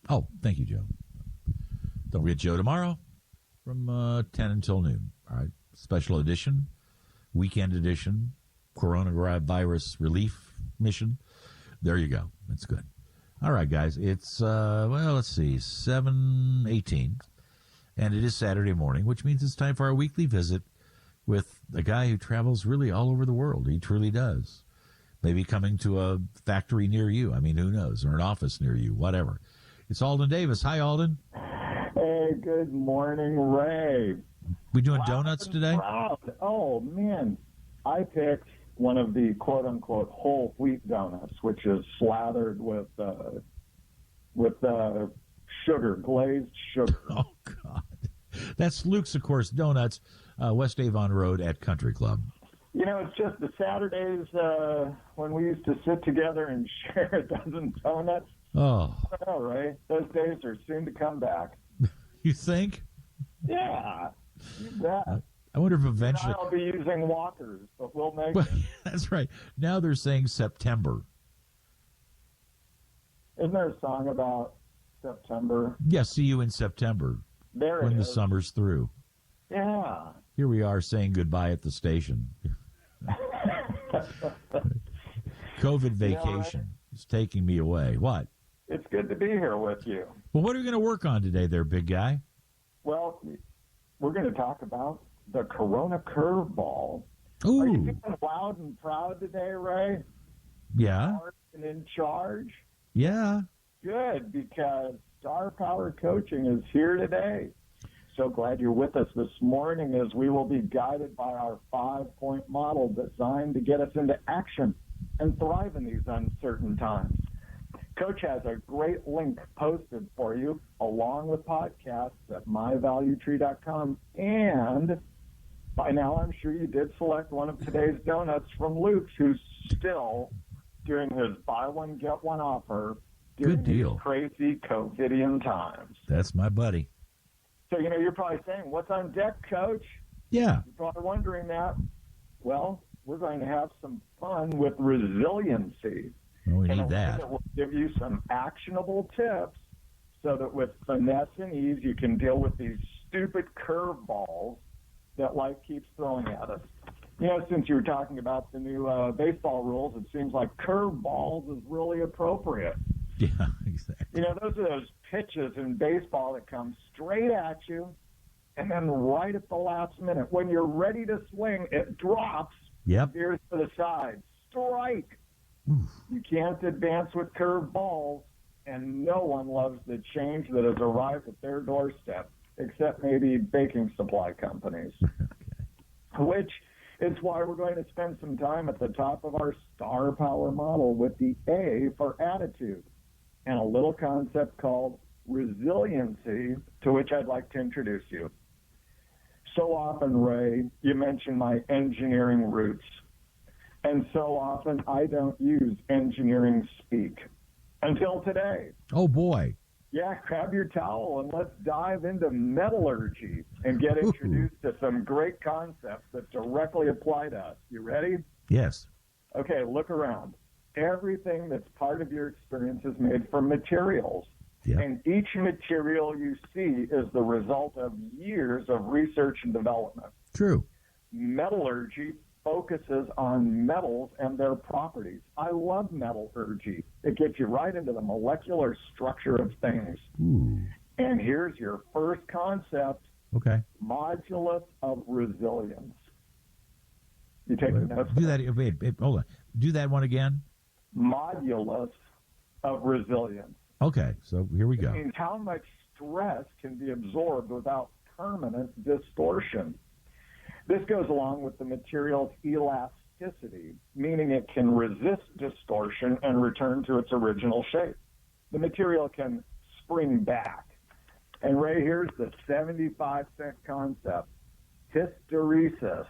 Oh, thank you, Joe. Don't forget Joe tomorrow from 10 until noon. All right. Special edition, weekend edition, coronavirus relief mission. There you go. That's good. All right, guys. It's, let's see, 7:18. And it is Saturday morning, which means it's time for our weekly visit with a guy who travels really all over the world. He truly does. Maybe coming to a factory near you. I mean, who knows? Or an office near you, whatever. It's Alden Davis. Hi, Alden. Hey, good morning, Ray. We doing donuts today? Proud. Oh, man. I picked one of the quote-unquote whole wheat donuts, which is slathered with sugar, glazed sugar. Oh, God. That's Luke's, of course, Donuts, West Avon Road at Country Club. You know, it's just the Saturdays when we used to sit together and share a dozen donuts. Oh. All right. Those days are soon to come back. You think? Yeah. You bet. I wonder if eventually... I'll be using walkers, but we'll make it. That's right. Now they're saying September. Isn't there a song about September? Yeah, see you in September. There when it the is. summer's through. Yeah. Here we are saying goodbye at the station. COVID vacation is taking me away. What? It's good to be here with you. Well, what are we going to work on today there, big guy? Well, we're going to talk about the Corona CurveBall. Ooh. Are you feeling loud and proud today, Ray? Yeah. And in charge? Yeah. Good, because Star Power Coaching is here today. So glad you're with us this morning as we will be guided by our 5-point model designed to get us into action and thrive in these uncertain times. Coach has a great link posted for you along with podcasts at myvaluetree.com. And by now I'm sure you did select one of today's donuts from Luke's, who's still doing his buy one, get one offer during Good deal. these crazy COVIDian times. That's my buddy. So, you're probably saying, what's on deck, Coach? Yeah. You're probably wondering that. Well, we're going to have some fun with resiliency. Well, we And need that. We'll give you some actionable tips so that with finesse and ease, you can deal with these stupid curveballs that life keeps throwing at us. Since you were talking about the new baseball rules, it seems like curveballs is really appropriate. Yeah, exactly. Those are those pitches in baseball that come straight at you, and then right at the last minute, when you're ready to swing, it drops, veers to the side. Strike! Oof. You can't advance with curved balls, and no one loves the change that has arrived at their doorstep, except maybe baking supply companies. Which is why we're going to spend some time at the top of our star power model with the A for attitude and a little concept called resiliency, to which I'd like to introduce you. So often, Ray, you mention my engineering roots. And so often I don't use engineering speak until today. Oh, boy. Yeah, grab your towel and let's dive into metallurgy and get introduced to some great concepts that directly apply to us. You ready? Yes. Okay, look around. Everything that's part of your experience is made from materials. Yeah. And each material you see is the result of years of research and development. True. Metallurgy focuses on metals and their properties. I love metallurgy. It gets you right into the molecular structure of things. Ooh. And here's your first concept. Okay. Modulus of resilience. You take notes? Do that. Wait, hold on. Do that one again. Modulus of resilience. Okay, so here we go. It means how much stress can be absorbed without permanent distortion. This goes along with the material's elasticity, meaning it can resist distortion and return to its original shape. The material can spring back. And Ray, here's the 75-cent concept, hysteresis.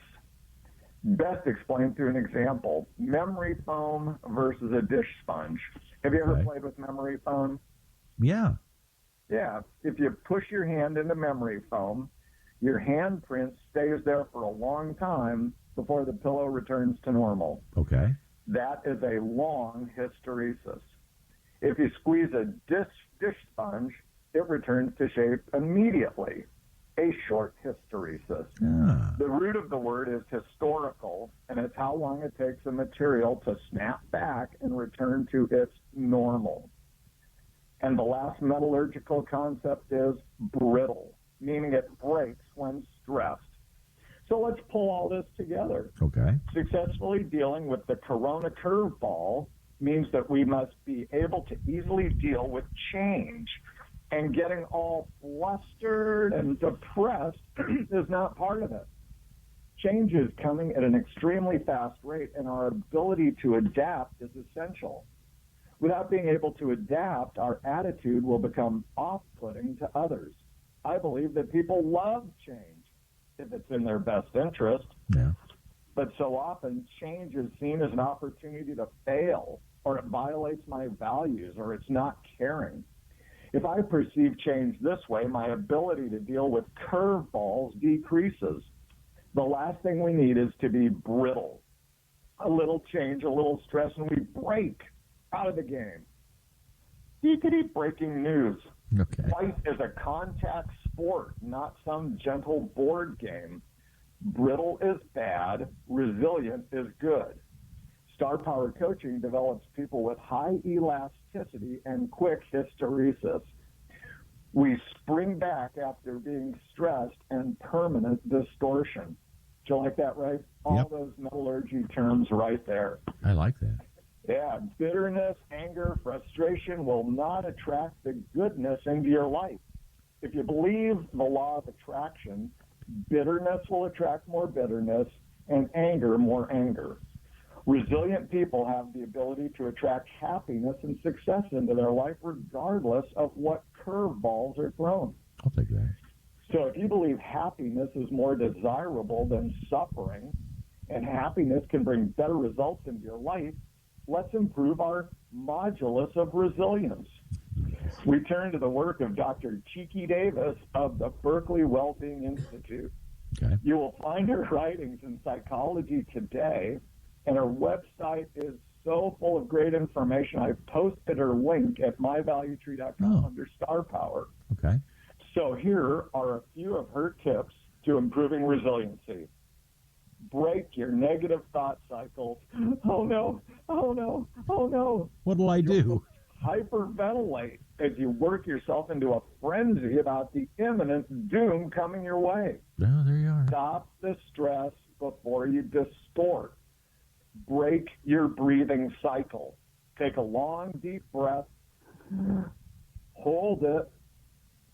Best explained through an example, memory foam versus a dish sponge. Have you ever played with memory foam? Yeah. Yeah. If you push your hand into memory foam, your handprint stays there for a long time before the pillow returns to normal. Okay. That is a long hysteresis. If you squeeze a dish sponge, it returns to shape immediately. A short hysteresis. Ah. The root of the word is historical, and it's how long it takes a material to snap back and return to its normal. And the last metallurgical concept is brittle, meaning it breaks when stressed. So let's pull all this together. Okay. Successfully dealing with the corona curveball means that we must be able to easily deal with change. And getting all flustered and depressed is not part of it. Change is coming at an extremely fast rate, and our ability to adapt is essential. Without being able to adapt, our attitude will become off-putting to others. I believe that people love change if it's in their best interest. Yeah. But so often, change is seen as an opportunity to fail, or it violates my values, or it's not caring. If I perceive change this way, my ability to deal with curveballs decreases. The last thing we need is to be brittle. A little change, a little stress, and we break out of the game. Deekity breaking news. Okay. Fight is a contact sport, not some gentle board game. Brittle is bad, resilient is good. Star Power Coaching develops people with high elasticity and quick hysteresis. We spring back after being stressed and permanent distortion. Do you like that, right? All those metallurgy terms right there. I like that. Yeah, bitterness, anger, frustration will not attract the goodness into your life. If you believe the law of attraction, bitterness will attract more bitterness and anger more anger. Resilient people have the ability to attract happiness and success into their life regardless of what curveballs are thrown. I'll take that. So if you believe happiness is more desirable than suffering, and happiness can bring better results into your life, let's improve our modulus of resilience. We turn to the work of Dr. Cheeky Davis of the Berkeley Wellbeing Institute. Okay. You will find her writings in Psychology Today, and her website is so full of great information. I've posted her link at myvaluetree.com under Star Power. Okay. So here are a few of her tips to improving resiliency. Break your negative thought cycles. Oh no, oh no, oh no. What'll I do? Hyperventilate as you work yourself into a frenzy about the imminent doom coming your way. Oh, there you are. Stop the stress before you distort. Break your breathing cycle. Take a long, deep breath, hold it,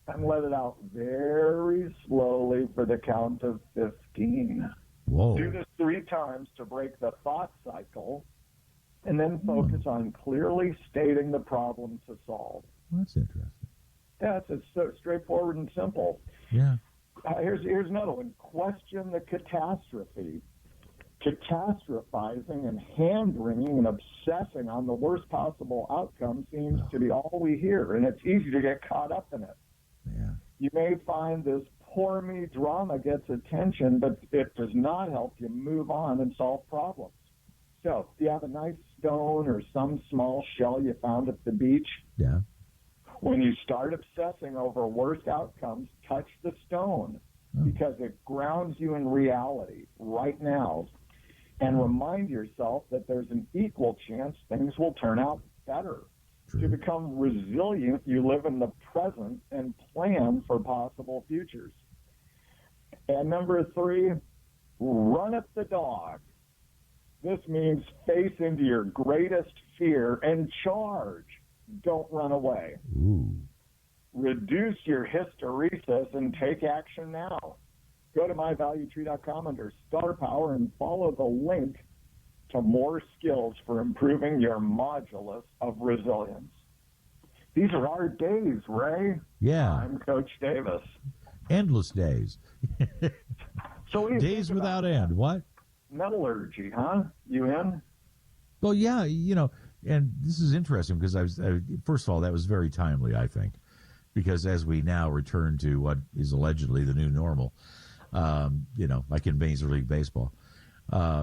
and let it out very slowly for the count of 15. Whoa. Do this 3 times to break the thought cycle, and then focus on clearly stating the problem to solve. Well, that's interesting. Yeah, it's so straightforward and simple. Yeah. Here's another one. Question the catastrophe. Catastrophizing and hand-wringing and obsessing on the worst possible outcome seems to be all we hear, and it's easy to get caught up in it. Yeah. You may find this poor me drama gets attention, but it does not help you move on and solve problems. So, do you have a nice stone or some small shell you found at the beach? Yeah. When you start obsessing over worst outcomes, touch the stone because it grounds you in reality right now. And remind yourself that there's an equal chance things will turn out better. True. To become resilient, you live in the present and plan for possible futures. And number 3, run at the dog. This means face into your greatest fear and charge. Don't run away. Ooh. Reduce your hysteresis and take action now. Go to myvaluetree.com under Star Power and follow the link to more skills for improving your modulus of resilience. These are our days, Ray. Yeah. I'm Coach Davis. Endless days. So Days without end. What? Metallurgy, huh? You in? Well, yeah, and this is interesting because first of all, that was very timely, I think, because as we now return to what is allegedly the new normal, like in Major League Baseball,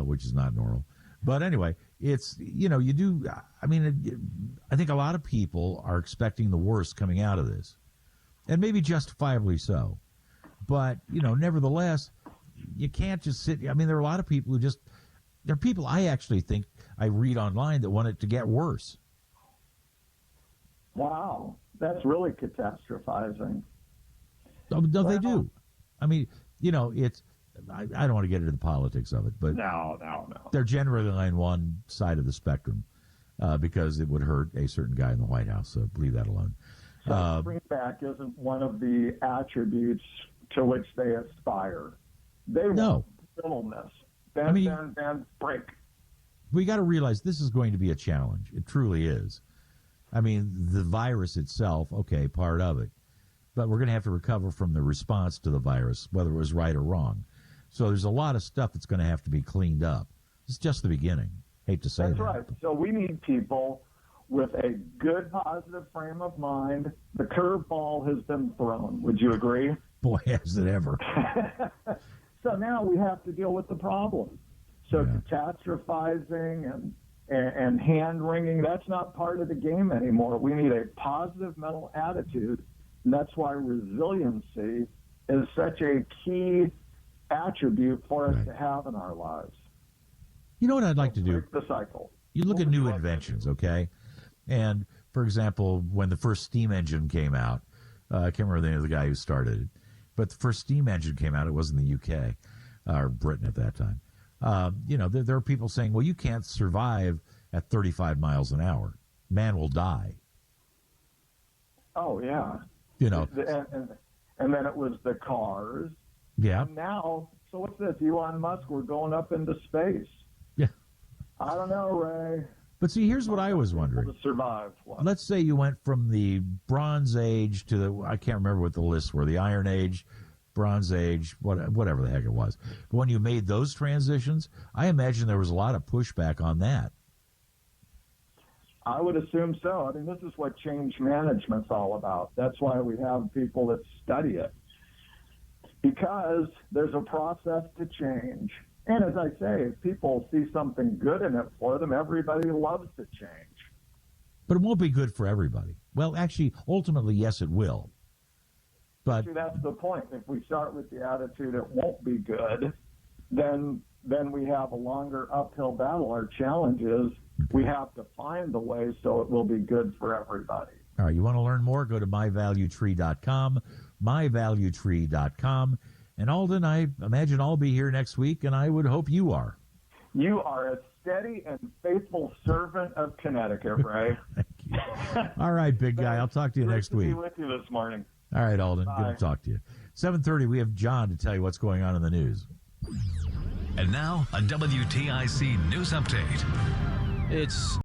which is not normal. But anyway, it's, you do, I mean, I think a lot of people are expecting the worst coming out of this, and maybe justifiably so. But, nevertheless, you can't just sit. I mean, there are a lot of people there are people I actually think I read online that want it to get worse. Wow, that's really catastrophizing. No, they do. I mean, it's, I don't want to get into the politics of it, but no. They're generally on one side of the spectrum because it would hurt a certain guy in the White House, so leave that alone. So bring-back isn't one of the attributes to which they aspire. They want fiddleness. Bend, break. We got to realize this is going to be a challenge. It truly is. I mean, the virus itself, okay, part of it. But we're going to have to recover from the response to the virus, whether it was right or wrong. So there's a lot of stuff that's going to have to be cleaned up. It's just the beginning. Hate to say that. That's right. So we need people with a good, positive frame of mind. The curveball has been thrown. Would you agree? Boy, has it ever. So now we have to deal with the problem. So catastrophizing and hand-wringing, that's not part of the game anymore. We need a positive mental attitude, and that's why resiliency is such a key attribute for us to have in our lives. You know what I'd like to do? Break the cycle. You look at new inventions, okay? And, for example, when the first steam engine came out, I can't remember the name of the guy who started it, but the first steam engine came out, it was in the UK, or Britain at that time. There are people saying, well, you can't survive at 35 miles an hour. Man will die. Oh, yeah. And then it was the cars. Yeah. And now, so what's this? Elon Musk, we're going up into space. Yeah. I don't know, Ray. But see, here's what I was wondering. To survive. What? Let's say you went from the Bronze Age to the, I can't remember what the lists were, the Iron Age, Bronze Age, whatever the heck it was. But when you made those transitions, I imagine there was a lot of pushback on that. I would assume so. I mean, this is what change management's all about. That's why we have people that study it. Because there's a process to change. And as I say, if people see something good in it for them, everybody loves to change. But it won't be good for everybody. Well, actually, ultimately, yes, it will. But see, that's the point. If we start with the attitude it won't be good, then we have a longer uphill battle. Our challenge is we have to find the way so it will be good for everybody. All right, you want to learn more? Go to myvaluetree.com, myvaluetree.com. And Alden, I imagine I'll be here next week, and I would hope you are. You are a steady and faithful servant of Connecticut, Ray. Thank you. All right, big guy. I'll talk to you next week. Great to be with you this morning. All right, Alden. Bye. Good to talk to you. 7:30, we have John to tell you what's going on in the news. And now, a WTIC news update. It's